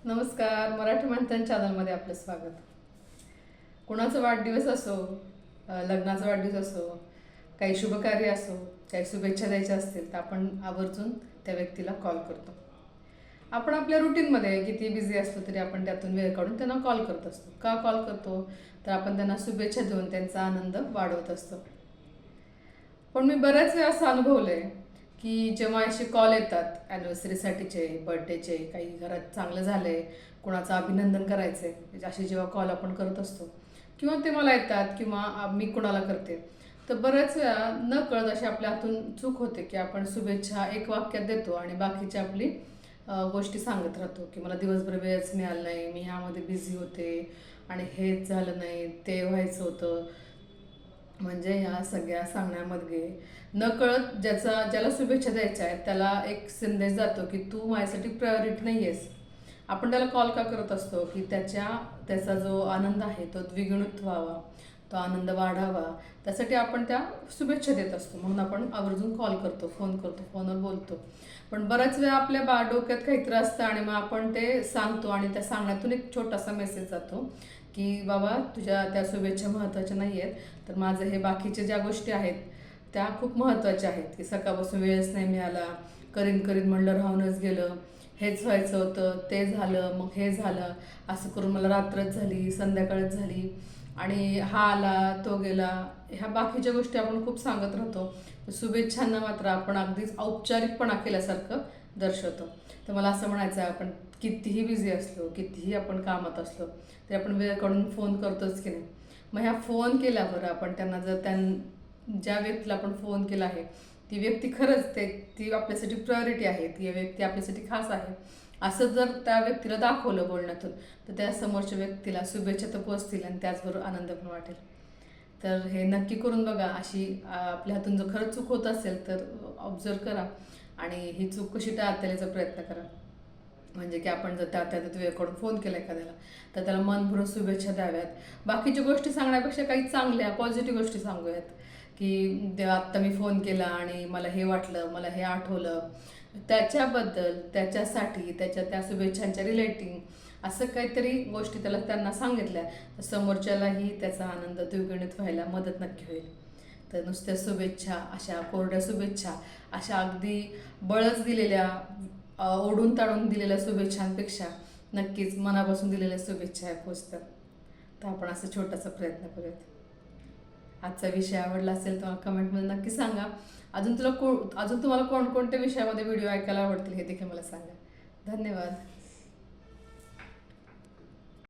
नमस्कार. मराठी मंथन चॅनलमध्ये आपलं स्वागत. कोणाचा वाढदिवस असो, लग्नाचा वाढदिवस असो, काही शुभकार्य असो, काही शुभेच्छा द्यायच्या असतील तर आपण आवर्जून त्या व्यक्तीला कॉल करतो. आपण आपल्या रुटीनमध्ये किती बिझी असतो तरी आपण त्यातून वेळ काढून त्यांना कॉल करत असतो. का कॉल करतो? तर आपण त्यांना शुभेच्छा देऊन त्यांचा आनंद वाढवत असतो. पण मी बऱ्याच वेळा असं अनुभवलंय की जेव्हा असे कॉल येतात ॲनिव्हर्सरीसाठीचे, बर्थडेचे, काही घरात चांगलं झालंय, कोणाचं अभिनंदन करायचंय, असे जेव्हा कॉल आपण करत असतो किंवा ते मला येतात किंवा मी कोणाला करते, तर बऱ्याच वेळा न कळत अशी आपल्या हातून चूक होते की आपण शुभेच्छा एक वाक्यात देतो आणि बाकीची आपली गोष्टी सांगत राहतो की मला दिवसभर वेळच मिळाला नाही, मी ह्यामध्ये बिझी होते आणि हेच झालं नाही, ते व्हायचं होतं. म्हणजे ह्या सगळ्या सांगण्यामध्ये नकळत ज्याला शुभेच्छा द्यायच्या आहेत त्याला एक संदेश जातो की तू माझ्यासाठी प्रायोरिटी नाही आहेस. आपण त्याला कॉल का करत असतो की त्याचा जो आनंद आहे तो द्विगुणित व्हावा, तो आनंद वाढावा, त्यासाठी आपण त्या शुभेच्छा देत असतो. म्हणून आपण आवर्जून कॉल करतो, फोन करतो, फोनवर बोलतो. पण बऱ्याच वेळा आपल्या डोक्यात काहीतरी असतं आणि मग आपण ते सांगतो आणि त्या सांगण्यातून एक छोटासा मेसेज जातो की बाबा तुझ्या त्या शुभेच्छा महत्त्वाच्या नाही आहेत, तर माझं हे बाकीचे ज्या गोष्टी आहेत त्या खूप महत्त्वाच्या आहेत की सकाळपासून वेळच नाही मिळाला, करीन करीन म्हणलं राहूनच गेलं, हेच व्हायचं होतं, ते झालं, मग हे झालं, असं करून मला रात्रच झाली, संध्याकाळच झाली आणि हा आला तो गेला, ह्या बाकीच्या गोष्टी आपण खूप सांगत राहतो. शुभेच्छांना मात्र आपण अगदीच औपचारिकपणा केल्यासारखं दर्शवतो. तर मला असं म्हणायचं आहे, आपण कितीही बिझी असलो, कितीही आपण कामात असलो तरी आपण वेळ काढून फोन करतोच की नाही. मग ह्या फोन केल्यावर आपण त्यांना ज्या व्यक्तीला आपण फोन केला आहे ती व्यक्ती खरंच ती आपल्यासाठी प्रायोरिटी आहे, ती व्यक्ती आपल्यासाठी खास आहे असं जर त्या व्यक्तीला दाखवलं बोलण्यातून, तर त्या समोरच्या व्यक्तीला शुभेच्छा तर पोचतील आणि त्याचबरोबर आनंद पण वाटेल. तर हे नक्की करून बघा. अशी आपल्या हातून जर खरंच चूक होत असेल तर ऑब्झर्व करा आणि ही चूक कशी टाळता यायचा प्रयत्न करा. म्हणजे की आपण जर त्या वेळ काढून फोन केला एखाद्याला तर त्याला मन भरून शुभेच्छा द्याव्यात. बाकीच्या गोष्टी सांगण्यापेक्षा काही चांगल्या पॉझिटिव्ह गोष्टी सांगूयात की आत्ता मी फोन केला आणि मला हे वाटलं, मला हे आठवलं, त्याच्याबद्दल, त्याच्यासाठी, त्या शुभेच्छांच्या रिलेटिंग असं काहीतरी गोष्टी त्यांना सांगितल्या तर समोरच्यालाही त्याचा आनंद द्विगुणित व्हायला मदत नक्की होईल. तर नुसत्या शुभेच्छा, अशा कोरड्या शुभेच्छा, अशा अगदी बळच दिलेल्या, ओढून ताणून दिलेल्या शुभेच्छांपेक्षा नक्कीच मनापासून दिलेल्या शुभेच्छा ह्या पोचतात. तर आपण असं छोटासा प्रयत्न करूयात. आजचा विषय आवडला असेल तर कमेंटमध्ये नक्की सांगा. अजून तुम्हाला कोणकोणत्या विषयामध्ये व्हिडिओ ऐकायला आवडतील हे देखील मला सांगा. धन्यवाद.